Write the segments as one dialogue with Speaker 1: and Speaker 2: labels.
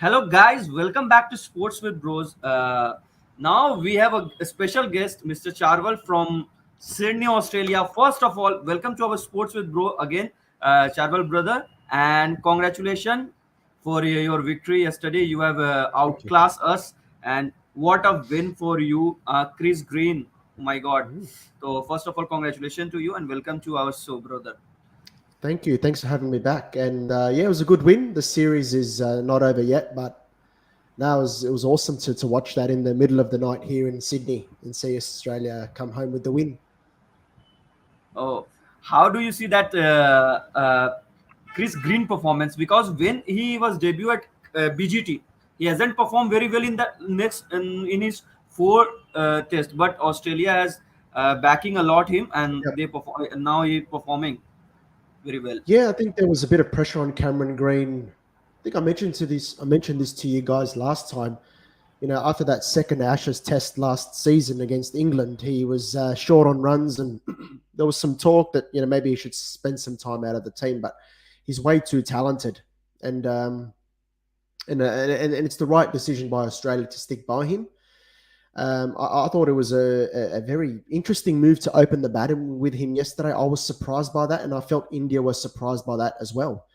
Speaker 1: Hello, guys. Welcome back to Sports with Bros. Now we have a special guest, Mr. Charwal from Sydney, Australia. First of all, welcome to our Sports with Bro again, Charwal brother, and congratulations for your victory yesterday. You have
Speaker 2: Thank you.
Speaker 1: outclassed us, and what a win for you, Chris Green. Oh my God!
Speaker 2: Mm.
Speaker 1: So first of all, congratulations to you, and welcome to our show, brother.
Speaker 2: Thank you. Thanks for having me back. And yeah, it was a good win. The series is not over yet, but now it was awesome to watch that in the middle of the night here in Sydney and see Australia come home with the win.
Speaker 1: Oh, how do you see that Chris Green performance? Because when he was debut at BGT, he hasn't performed very well in the next in his four test. But Australia has backing a lot him, and
Speaker 2: Yep.
Speaker 1: they perform now. He performing very well.
Speaker 2: Yeah, I think there was a bit of pressure on Cameron Green. I think I mentioned this to you guys last time. After that second Ashes test last season against England, he was short on runs, and there was some talk that maybe he should spend some time out of the team. But he's way too talented, and and it's the right decision by Australia to stick by him. I thought it was a very interesting move to open the batting with him yesterday. I was surprised by that, and I felt India was surprised by that as well.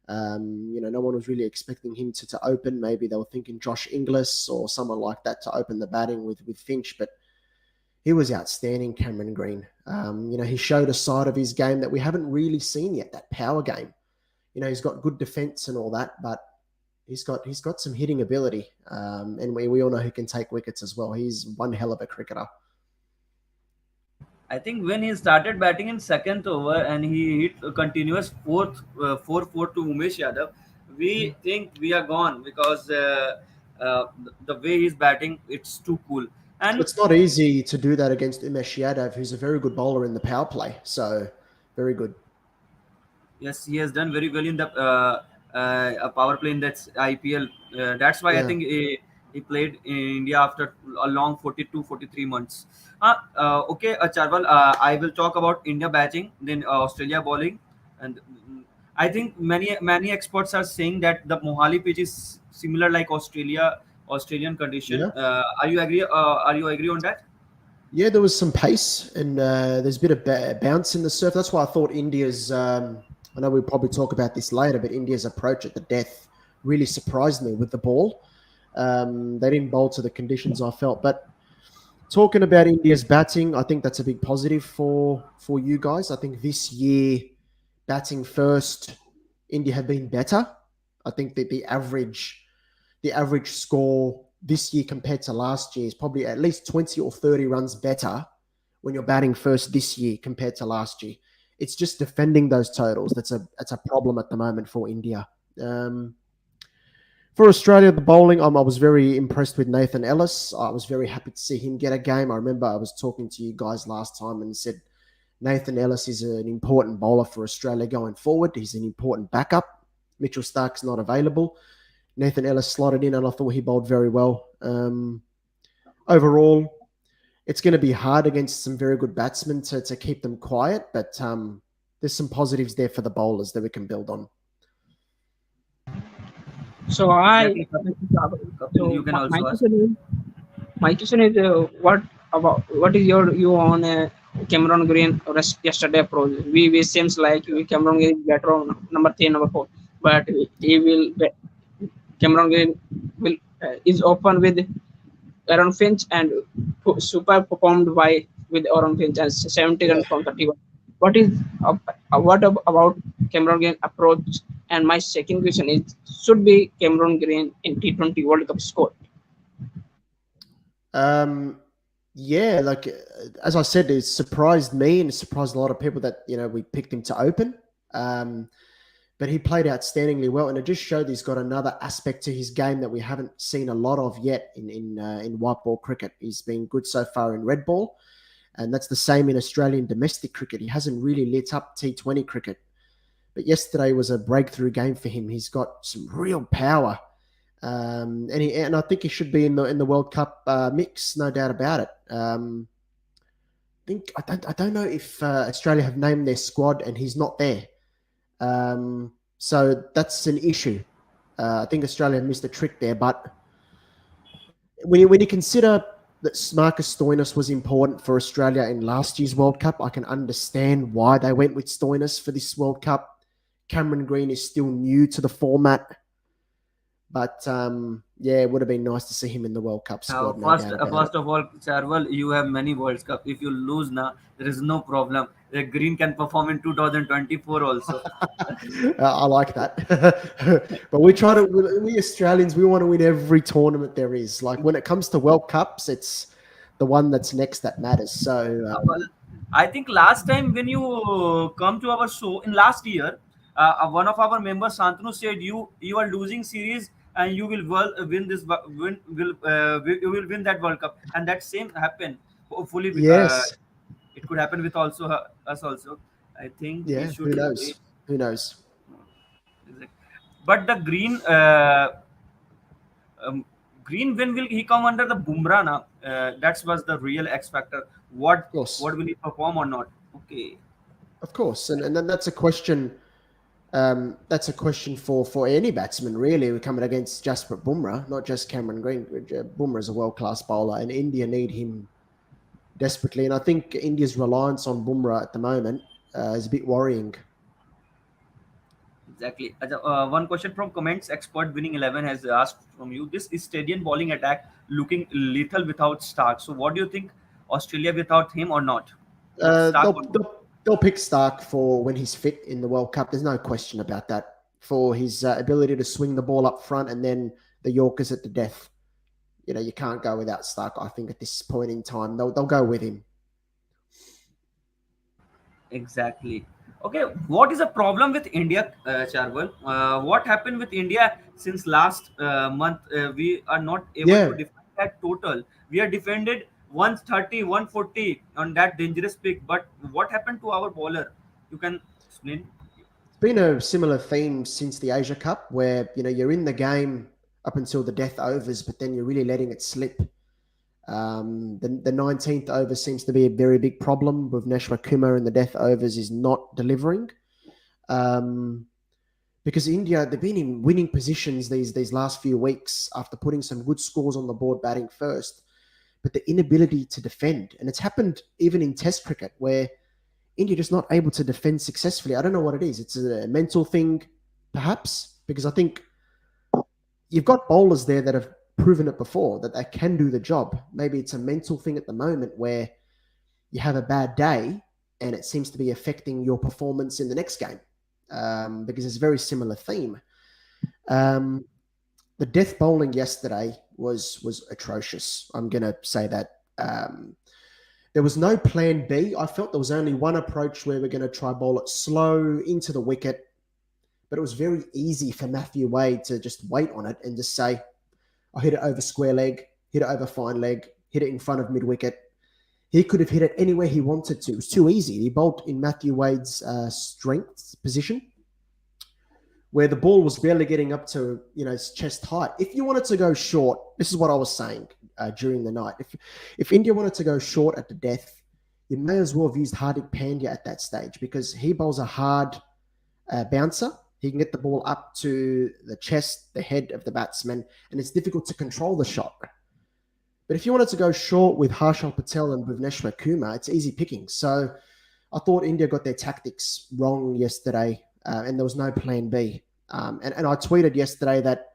Speaker 2: No one was really expecting him to open. Maybe they were thinking Josh Inglis or someone like that to open the batting with Finch, but he was outstanding, Cameron Green. He showed a side of his game that we haven't really seen yet, that power game. He's got good defense and all that, but he's got some hitting ability, and we all know he can take wickets as well. He's one hell of a cricketer.
Speaker 1: I think when he started batting in second over and he hit a continuous 4-4 to Umesh Yadav, we think we are gone because the way he's batting, it's too cool. And
Speaker 2: It's not easy to do that against Umesh Yadav, who's a very good bowler in the power play. So very good.
Speaker 1: yes, he has done very well in the a power play in that IPL. That's why I
Speaker 2: Yeah.
Speaker 1: think he played in India after a long 42, 43 months. Okay, Charwal, I will talk about India batting, then Australia bowling, and I think many experts are saying that the Mohali pitch is similar like Australian condition.
Speaker 2: Yeah.
Speaker 1: Are you agree? Are you agree on that?
Speaker 2: Yeah, there was some pace and there's a bit of bounce in the surf. That's why I thought India's, I know we'll probably talk about this later, but India's approach at the death really surprised me with the ball. They didn't bowl to the conditions I felt. But talking about India's batting, I think that's a big positive for you guys. I think this year, batting first, India have been better. I think that the average score this year compared to last year is probably at least 20 or 30 runs better when you're batting first this year compared to last year. It's just defending those totals that's a problem at the moment for India. Um, for Australia, the bowling, I was very impressed with Nathan Ellis. I was very happy to see him get a game. I remember I was talking to you guys last time and said Nathan Ellis is an important bowler for Australia going forward. He's an important backup. Mitchell Stark's not available. Nathan Ellis slotted in, and I thought he bowled very well. Overall, it's going to be hard against some very good batsmen to keep them quiet, but there's some positives there for the bowlers that we can build on.
Speaker 3: So I,
Speaker 1: Exactly, Kapil.
Speaker 3: so
Speaker 1: You can
Speaker 3: my, my
Speaker 1: also ask.
Speaker 3: question is, what is your view on Cameron Green yesterday approach? We seems like Cameron Green is better on number three, number four, but he will Cameron Green will is open with Aaron Finch and super performed by with Aaron Finch and 70
Speaker 2: Yeah.
Speaker 3: runs from 31. What is about Cameron Green approach? And my second question is, should be Cameron Green in T20 World Cup score?
Speaker 2: Um, yeah, like as I said, it surprised me and it surprised a lot of people that we picked him to open. Um, but he played outstandingly well, and it just showed he's got another aspect to his game that we haven't seen a lot of yet in white ball cricket. He's been good so far in red ball, and that's the same in Australian domestic cricket. He hasn't really lit up T20 cricket, but yesterday was a breakthrough game for him. He's got some real power, and I think he should be in the World Cup mix, no doubt about it. I don't know if Australia have named their squad and he's not there. So that's an issue. I think Australia missed a trick there, but when you consider that Marcus Stoinis was important for Australia in last year's World Cup, I can understand why they went with Stoinis for this World Cup. Cameron Green is still new to the format, but yeah, it would have been nice to see him in the World Cup squad, no doubt about it.
Speaker 1: First of all, Charwal, you have many World Cup. If you lose now, there is no problem. The Green can perform in 2024 also.
Speaker 2: I like that. But we Australians, we want to win every tournament there is. Like when it comes to World Cups, it's the one that's next that matters. So
Speaker 1: Well, I think last time when you come to our show in last year, one of our members Santanu said you are losing series and you will win this you will win that World Cup, and that same happened. Hopefully,
Speaker 2: yes,
Speaker 1: it could happen with also us also. I think we
Speaker 2: yeah.
Speaker 1: should
Speaker 2: Who knows?
Speaker 1: wait.
Speaker 2: Who knows?
Speaker 1: But the um, green when will he come under the Bumrah now? That was the real X factor.
Speaker 2: Of course,
Speaker 1: What will he perform or not? Okay.
Speaker 2: of course, and then that's a question. That's a question for any batsman, really. We're coming against Jasprit Bumrah, not just Cameron Green. Bumrah is a world-class bowler, and India need him desperately. And I think India's reliance on Bumrah at the moment is a bit worrying.
Speaker 1: Exactly. One question from comments expert winning 11 has asked from you. This is stadium bowling attack looking lethal without Stark. So, what do you think? Australia without him or not? With
Speaker 2: Uh,
Speaker 1: Stark
Speaker 2: they'll,
Speaker 1: or not?
Speaker 2: they'll pick Stark for when he's fit in the World Cup. There's no question about that. For his ability to swing the ball up front and then the Yorkers at the death. You can't go without Stark. I think at this point in time, they'll go with him.
Speaker 1: Exactly. Okay, what is the problem with India, Charwal? What happened with India since last month? We are not able to
Speaker 2: Yeah,
Speaker 1: defend that total. We are defended 130, 140 on that dangerous pick. But what happened to our bowler? You can explain?
Speaker 2: it's been a similar theme since the Asia Cup, where you're in the game up until the death overs, but then you're really letting it slip. The 19th over seems to be a very big problem with Neshwa Kumar, and the death overs is not delivering. Because India, they've been in winning positions these last few weeks after putting some good scores on the board batting first, but the inability to defend. And it's happened even in Test cricket where India just not able to defend successfully. I don't know what it is. It's a mental thing, perhaps, because I think you've got bowlers there that have proven it before that they can do the job. Maybe it's a mental thing at the moment where you have a bad day and it seems to be affecting your performance in the next game, because it's a very similar theme. The death bowling yesterday was atrocious. I'm going to say that. There was no plan B. I felt there was only one approach where we're going to try bowl it slow into the wicket, but it was very easy for Matthew Wade to just wait on it and just say, I hit it over square leg, hit it over fine leg, hit it in front of mid-wicket. He could have hit it anywhere he wanted to. It was too easy. He bowled in Matthew Wade's strength position, where the ball was barely getting up to his chest height. If you wanted to go short, this is what I was saying during the night. If India wanted to go short at the death, you may as well have used Hardik Pandya at that stage, because he bowls a hard bouncer. He can get the ball up to the chest, the head of the batsman, and it's difficult to control the shot. But if you wanted to go short with Harshal Patel and Bhuvneshwar Kumar, it's easy picking. So I thought India got their tactics wrong yesterday, and there was no plan B. And I tweeted yesterday that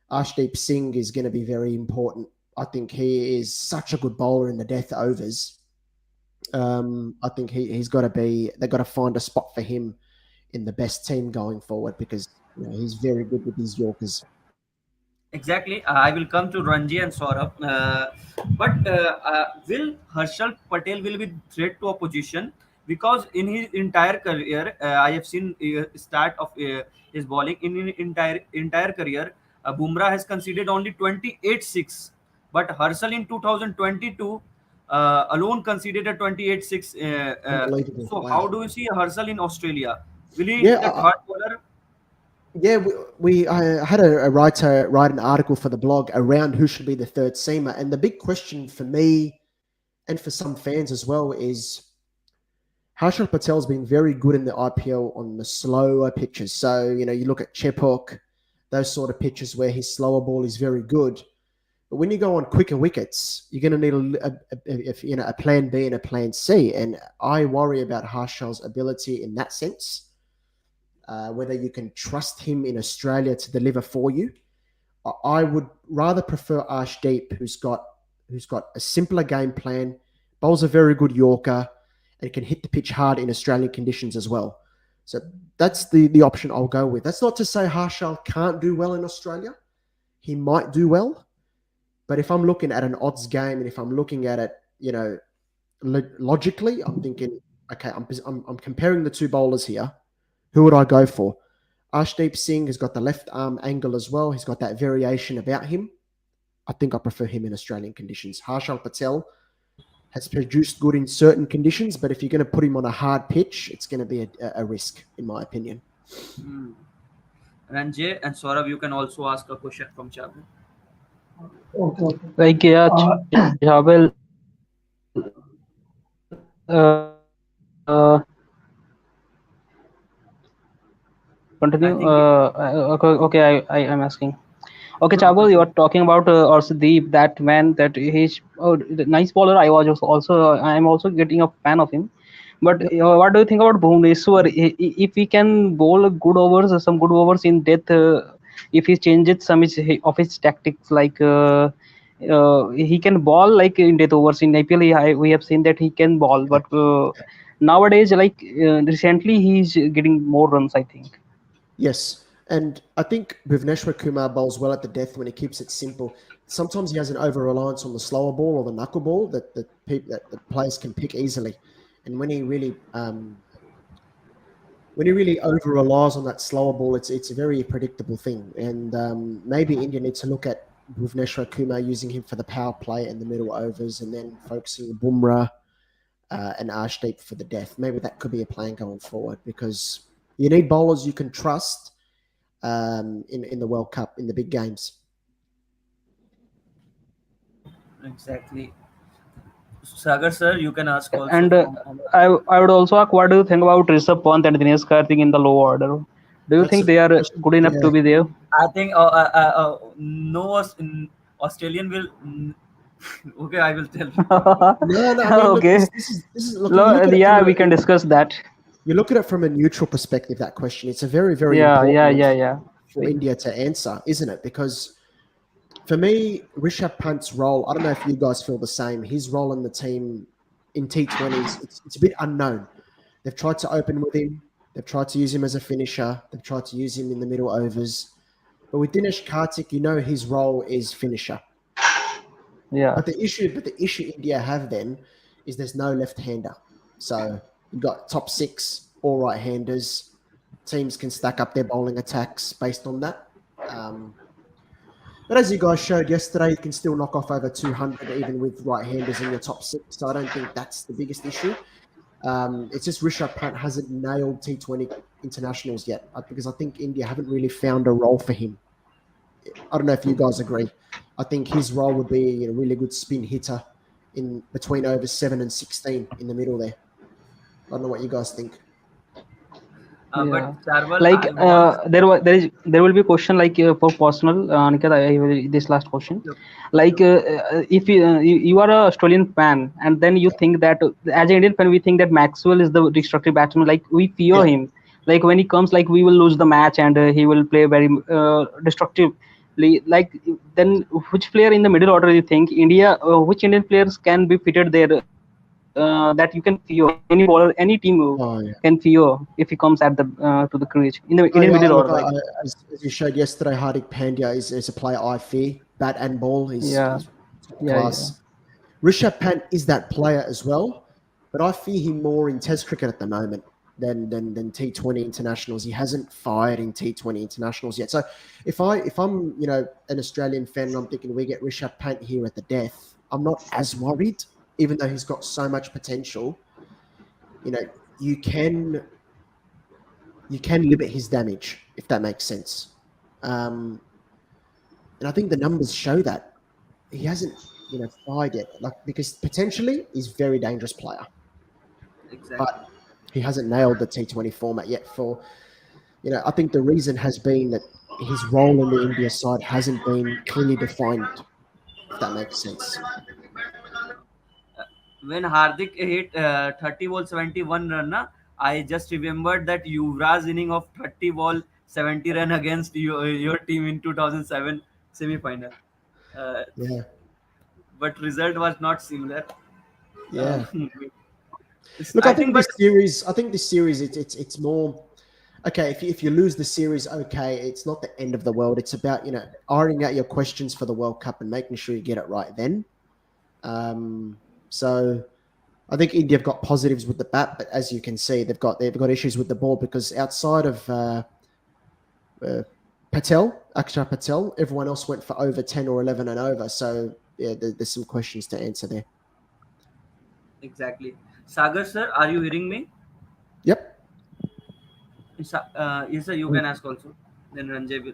Speaker 2: Arshdeep Singh is going to be very important. I think he is such a good bowler in the death overs. I think he's got to be. They've got to find a spot for him in the best team going forward, because he's very good with these Yorkers.
Speaker 1: Exactly. I will come to Ranji and Saurabh. But will Harshal Patel will be threat to opposition? Because in his entire career, I have seen start of his bowling in his entire career. Bumrah has conceded only 28 six, but Harshal in 2022 alone conceded a 28 6.
Speaker 2: Unbelievable!
Speaker 1: So how
Speaker 2: Wow.
Speaker 1: do you see Harshal in Australia? Will he
Speaker 2: Yeah,
Speaker 1: the third bowler?
Speaker 2: yeah. I had a writer write an article for the blog around who should be the third seamer, and the big question for me and for some fans as well is Harshal Patel's been very good in the IPL on the slower pitches. So you look at Chepauk, those sort of pitches where his slower ball is very good. But when you go on quicker wickets, you're going to need a plan B and a plan C. And I worry about Harshal's ability in that sense, whether you can trust him in Australia to deliver for you. I would rather prefer Arshdeep, who's got a simpler game plan, bowls a very good Yorker, and can hit the pitch hard in Australian conditions as well. So that's the option I'll go with. That's not to say Harshal can't do well in Australia. He might do well. But if I'm looking at an odds game and if I'm looking at it, logically, I'm thinking, okay, I'm comparing the two bowlers here. Who would I go for? Arshdeep Singh has got the left arm angle as well. He's got that variation about him. I think I prefer him in Australian conditions. Harshal Patel has produced good in certain conditions, but if you're going to put him on a hard pitch, it's going to be a risk, in my opinion.
Speaker 1: Ranjay and Saurabh, you can also ask a question from Chabal.
Speaker 4: Okay.
Speaker 3: Like, yeah, Chabal, continue. Okay, I'm asking. Okay, Chabal, you are talking about Arshdeep, that man, that he's the nice bowler. I'm also getting a fan of him. But what do you think about Bhuvneshwar? If he can bowl good overs, some good overs in death, if he changes some of his tactics, like he can bowl like in death overs in IPL. We have seen that he can bowl, but nowadays, like recently, he's getting more runs, I think.
Speaker 2: Yes, and I think Bhuvneshwar Kumar bowls well at the death when he keeps it simple. Sometimes he has an over-reliance on the slower ball or the knuckleball that the players can pick easily. And when he really over-relies on that slower ball, it's a very predictable thing. And maybe India needs to look at Bhuvneshwar Kumar, using him for the power play and the middle overs, and then focusing on Bumrah and Arshdeep for the death. Maybe that could be a plan going forward, because you need bowlers you can trust in the World Cup, in the big games.
Speaker 1: Exactly. Sagar sir, you can ask also.
Speaker 3: And I would also ask, what do you think about Rishabh Pant and Dinesh Karthik in the low order? Do you think they are good enough to be there?
Speaker 1: I think no Australian will. Okay, I will tell you.
Speaker 2: No.
Speaker 3: Okay. We can discuss that.
Speaker 2: You look at it from a neutral perspective, that question. It's a very, very
Speaker 3: important
Speaker 2: for India to answer, isn't it? Because for me, Rishabh Pant's role, I don't know if you guys feel the same. His role in the team in T20s, it's a bit unknown. They've tried to open with him. They've tried to use him as a finisher. They've tried to use him in the middle overs. But with Dinesh Karthik, his role is finisher.
Speaker 3: Yeah.
Speaker 2: But the issue India have then is there's no left-hander. So you've got top 6, all right-handers. Teams can stack up their bowling attacks based on that. But as you guys showed yesterday, you can still knock off over 200 even with right-handers in your top 6. So I don't think that's the biggest issue. It's just Rishabh Pant hasn't nailed T20 internationals yet, because I think India haven't really found a role for him. I don't know if you guys agree. I think his role would be a really good spin hitter in between overs 7 and 16 in the middle there. I don't know what you guys think.
Speaker 1: But Charwal,
Speaker 3: like there will be a question like for personal, Aniket, this last question.
Speaker 1: Yep.
Speaker 3: Like if you are a Australian fan, and then you think that as an Indian fan, we think that Maxwell is the destructive batsman. Like we fear him. Like when he comes, like we will lose the match, and he will play very destructively. Like then, which player in the middle order do you think India? Which Indian players can be fitted there? That you can fear, any bowler, any team can fear if he comes at the to the crease in the middle order.
Speaker 2: As you showed yesterday, Hardik Pandya is a player I fear. Bat and ball, he's class. Yeah. Rishabh Pant is that player as well, but I fear him more in Test cricket at the moment than T20 internationals. He hasn't fired in T20 internationals yet. So if I'm an Australian fan and I'm thinking we get Rishabh Pant here at the death, I'm not as worried. Even though he's got so much potential, you can limit his damage, if that makes sense. And I think the numbers show that he hasn't, fired yet. Because potentially he's a very dangerous player.
Speaker 1: Exactly.
Speaker 2: But he hasn't nailed the T20 format yet. I think the reason has been that his role in the India side hasn't been clearly defined, if that makes sense.
Speaker 1: When Hardik hit 30 ball 71 run, na, I just remembered that Yuvraj inning of 30 ball 70 run against your team in 2007 semi-final. Uh,
Speaker 2: Yeah,
Speaker 1: but result was not similar. Uh,
Speaker 2: yeah. Look,
Speaker 1: I think, but
Speaker 2: I think this series, it's more okay. If you lose the series, okay, it's not the end of the world. It's about ironing out your questions for the World Cup and making sure you get it right then. So I think India have got positives with the bat, but as you can see, they've got issues with the ball because outside of uh, Akshar Patel, everyone else went for over 10 or 11 and over. So yeah, there's some questions to answer there.
Speaker 1: exactly. Sagar sir, are you hearing me?
Speaker 2: Yep.
Speaker 1: Yes sir, you can ask also. Then Ranjay will.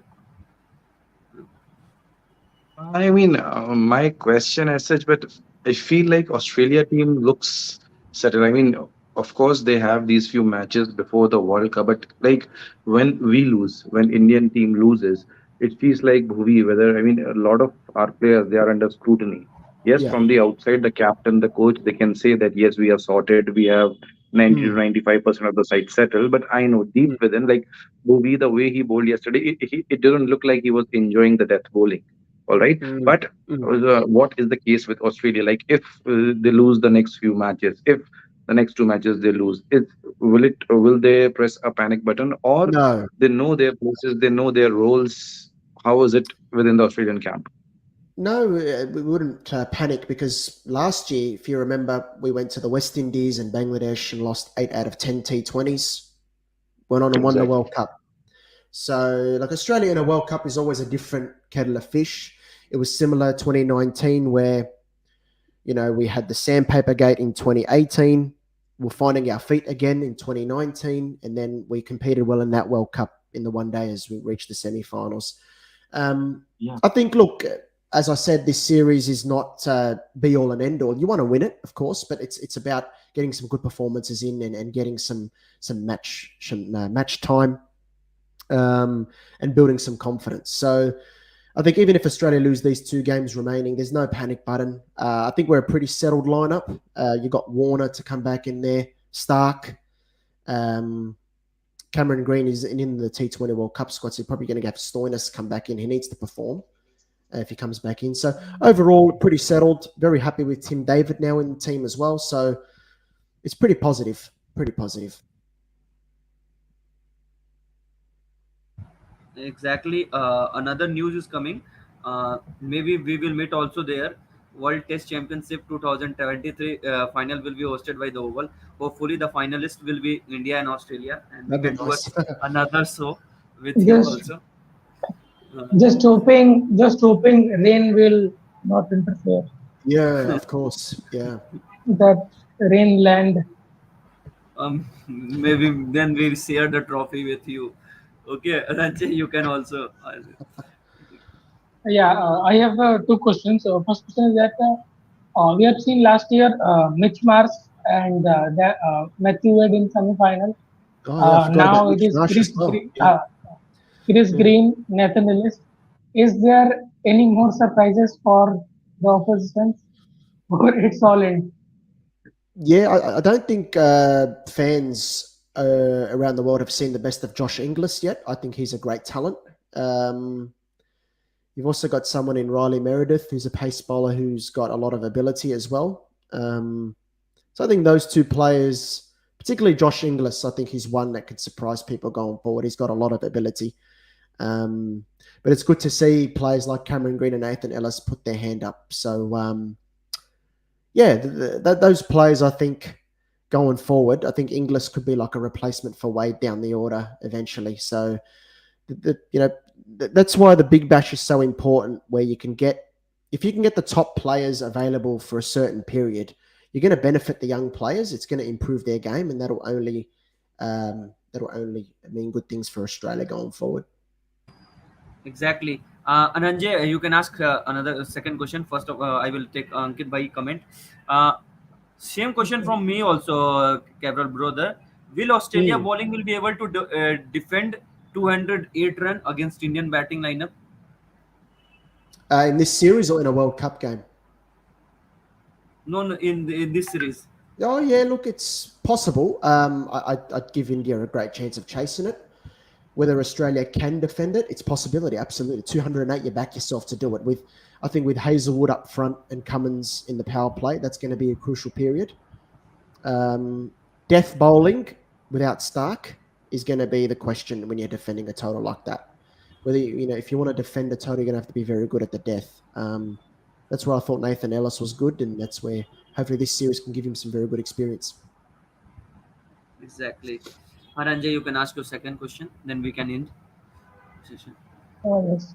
Speaker 5: I mean, my question as such, but I feel like Australia team looks settled. I mean, of course they have these few matches before the World Cup, but like when we lose, when Indian team loses, it feels like Bhuvi, whether I mean a lot of our players they are under scrutiny. Yes,
Speaker 2: Yeah.
Speaker 5: from the outside, the captain, the coach, they can say that yes, we have sorted, we have 90 to
Speaker 2: Mm.
Speaker 5: 95% of the side settled. But I know deep
Speaker 2: Mm.
Speaker 5: within, like Bhuvi, the way he bowled yesterday, it didn't look like he was enjoying the death bowling. All right,
Speaker 2: Mm.
Speaker 5: but what is the case with Australia? Like, if they lose the next few matches, if the next two matches they lose, will they press a panic button, or
Speaker 2: No,
Speaker 5: they know their places, they know their roles? How is it within the Australian camp?
Speaker 2: no, we wouldn't panic because last year, if you remember, we went to the West Indies and Bangladesh and lost 8 out of 10 T20s. Went on and won the
Speaker 5: Exactly.
Speaker 2: World Cup. So, like Australia in a World Cup is always a different kettle of fish. It was similar 2019 where we had the sandpaper gate in 2018. We're finding our feet again in 2019, and then we competed well in that World Cup in the one day as we reached the semi-finals. Um,
Speaker 5: Yeah.
Speaker 2: I think, look, as I said, this series is not be all and end all. You want to win it, of course, but it's about getting some good performances in and getting some match time and building some confidence. So I think even if Australia lose these two games remaining, there's no panic button. I think we're a pretty settled lineup. You got Warner to come back in there, Stark, um, Cameron Green is in the T20 World Cup squad, so you're probably going to have Stoinis come back in. He needs to perform if he comes back in. So overall, pretty settled. Very happy with Tim David now in the team as well. So it's pretty positive. Pretty positive.
Speaker 1: Exactly. Another news is coming. Maybe we will meet also there. World Test Championship 2023 final will be hosted by the Oval. Hopefully, the finalists will be India and Australia, and we
Speaker 2: That'd be
Speaker 1: can do
Speaker 2: nice.
Speaker 1: another show with you
Speaker 4: Just
Speaker 1: also. Uh,
Speaker 4: just hoping rain will not interfere.
Speaker 2: Yeah, of course. Yeah.
Speaker 4: That rain land.
Speaker 1: maybe then we'll share the trophy with you. Okay, Ranjay, you can also.
Speaker 4: Yeah, I have two questions. First question is that we have seen last year Mitch Marsh and Matthew Wade in semi-final.
Speaker 2: Oh, yeah. I forgot about
Speaker 4: Now it
Speaker 2: Mitch
Speaker 4: is
Speaker 2: Marsh as well. Yeah.
Speaker 4: Chris
Speaker 2: Yeah.
Speaker 4: Green, Nathan Ellis. Is there any more surprises for the opposition? Or it's all in?
Speaker 2: Yeah, I don't think fans around the world have seen the best of Josh Inglis yet. I think he's a great talent. Um, you've also got someone in Riley Meredith who's a pace bowler who's got a lot of ability as well. So I think those two players, particularly Josh Inglis, I think he's one that could surprise people going forward. He's got a lot of ability. But it's good to see players like Cameron Green and Nathan Ellis put their hand up. So, yeah, those players, I think, going forward, I think Inglis could be like a replacement for Wade down the order eventually. So, that's why the Big Bash is so important, where you can get, if you can get the top players available for a certain period, you're going to benefit the young players. It's going to improve their game, and that'll only mean good things for Australia going forward.
Speaker 1: Exactly. Ananjay, you can ask another second question. First of I will take Ankit by comment. Uh, Same question from me also, Cabral brother. Will Australia
Speaker 2: Mm.
Speaker 1: bowling will be able to defend 208 run against Indian batting lineup?
Speaker 2: In this series or in a World Cup game?
Speaker 1: No, no, in this series.
Speaker 2: Oh yeah, look, it's possible. I'd give India a great chance of chasing it. Whether Australia can defend it, it's a possibility. Absolutely, 208. You back yourself to do it. I think with Hazelwood up front and Cummins in the power play, that's going to be a crucial period. Death bowling without Stark is going to be the question when you're defending a total like that. Whether if you want to defend a total, you're going to have to be very good at the death. That's where I thought Nathan Ellis was good, and that's where hopefully this series can give him some very good experience.
Speaker 1: Exactly. Ranjay, you can ask your second question, then we can end session.
Speaker 4: Yes.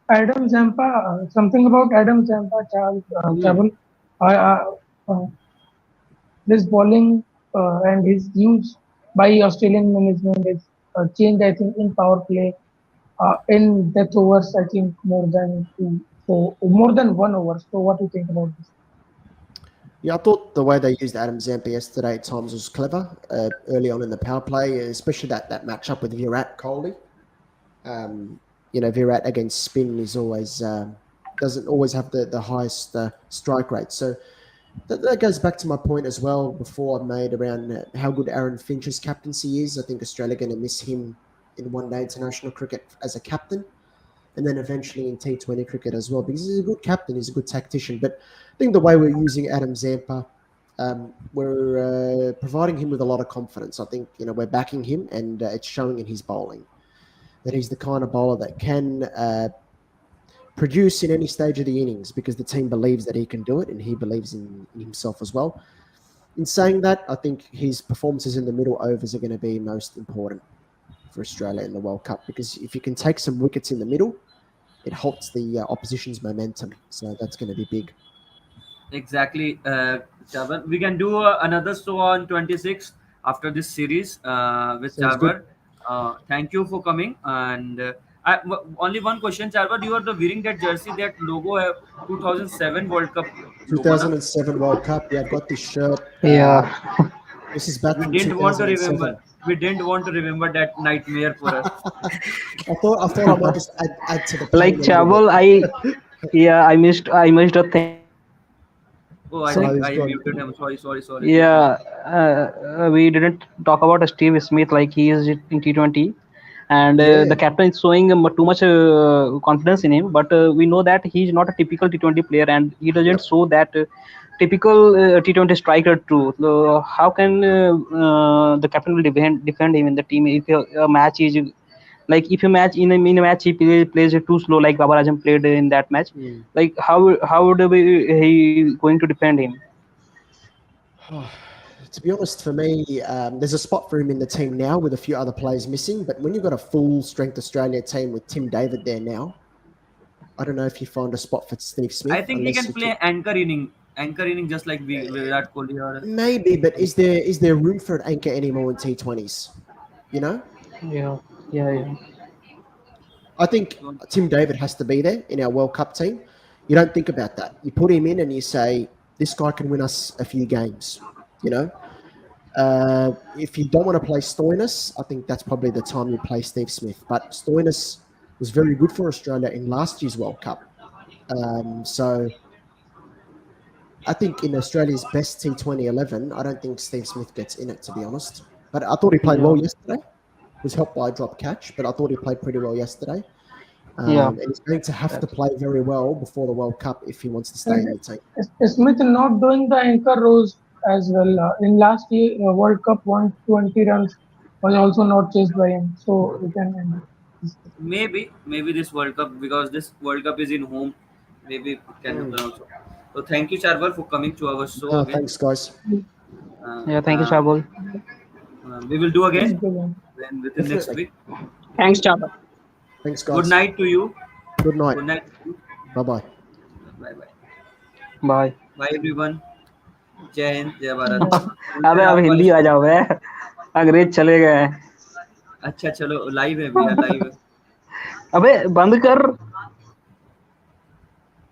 Speaker 4: Adam Zampa, something about Adam Zampa, Chabul. This bowling and his use by Australian management is changed, I think, in power play, in death overs, I think more than 1 over. So what do you think about this?
Speaker 2: Yeah, I thought the way they used Adam Zampa yesterday at times was clever early on in the power play, especially that matchup with Virat Kohli. Virat against spin is always doesn't always have the highest strike rate. So that goes back to my point as well before I made around how good Aaron Finch's captaincy is. I think Australia are going to miss him in one-day international cricket as a captain, and then eventually in T20 cricket as well, because he's a good captain, he's a good tactician. But I think the way we're using Adam Zampa, we're providing him with a lot of confidence. I think we're backing him, and it's showing in his bowling that he's the kind of bowler that can produce in any stage of the innings, because the team believes that he can do it, and he believes in himself as well. In saying that, I think his performances in the middle overs are going to be most important for Australia in the World Cup, because if you can take some wickets in the middle, it halts the opposition's momentum. So that's going to be big.
Speaker 1: Exactly, Chabar. We can do another show on 26th after this series with
Speaker 2: Sounds
Speaker 1: Chabar. Thank you for coming. And only one question, Chabar. You are the wearing that jersey, that logo, 2007 World Cup logo, na?
Speaker 2: 2007 World Cup. Yeah, I've got this shirt.
Speaker 3: Yeah.
Speaker 2: This is back from
Speaker 1: We didn't want to
Speaker 2: 2007.
Speaker 1: remember. We didn't want to remember that nightmare for us.
Speaker 2: I thought I might just add to the
Speaker 3: Like
Speaker 2: pain a little
Speaker 3: Chabul, I missed a thing.
Speaker 1: Oh, I
Speaker 2: Sorry,
Speaker 1: think
Speaker 2: it's
Speaker 1: I
Speaker 2: gone.
Speaker 1: muted him. Sorry.
Speaker 3: Yeah, we didn't talk about Steve Smith, like he is in T20, and
Speaker 2: Yeah.
Speaker 3: the captain is showing too much confidence in him. But we know that he is not a typical T20 player, and he doesn't show that typical T20 striker too. So how can the captain will defend him in the team if a match is like, if a match in a match he plays it too slow, like Babar Azam played in that match? Like how would he going to defend him?
Speaker 2: To be honest, for me, there's a spot for him in the team now with a few other players missing. But when you've got a full strength Australia team with Tim David there now, I don't know if you find a spot for Steve Smith.
Speaker 1: I think he
Speaker 2: unless
Speaker 1: can
Speaker 2: you
Speaker 1: play anchor inning just like Virat Kohli. Or
Speaker 2: maybe, but is there room for an anchor anymore in T20s?
Speaker 3: Yeah.
Speaker 2: I think Tim David has to be there in our World Cup team. You don't think about that. You put him in and you say, this guy can win us a few games. If you don't want to play Stoinis, I think that's probably the time you play Steve Smith. But Stoinis was very good for Australia in last year's World Cup. So I think in Australia's best T20 11, I don't think Steve Smith gets in it, to be honest. But I thought he played well yesterday. Was helped by a drop catch, but I thought he played pretty well yesterday. And he's going to have to play very well before the World Cup if he wants to stay in the team.
Speaker 4: Smith not doing the anchor roles as well. In last year, World Cup, 120 runs was also not chased by him. So we can end it.
Speaker 1: maybe this World Cup, because this World Cup is in home, maybe it can happen also. So thank you, Charwal, for coming to our show again.
Speaker 2: Thanks, guys.
Speaker 3: Thank you, Chabul.
Speaker 1: We will do again
Speaker 4: Thank you.
Speaker 1: within next week.
Speaker 3: Thanks, Chabul.
Speaker 2: Thanks, guys.
Speaker 1: Good night to you.
Speaker 2: Good night.
Speaker 1: Good night.
Speaker 2: Bye-bye.
Speaker 3: Bye.
Speaker 1: Bye everyone. जय हिंद, जय भारत.
Speaker 3: अबे अब हिंदी आ जाओ बे, अंग्रेज चले गए.
Speaker 1: अच्छा चलो, लाइव है भैया, लाइव है.
Speaker 3: अबे बंद कर.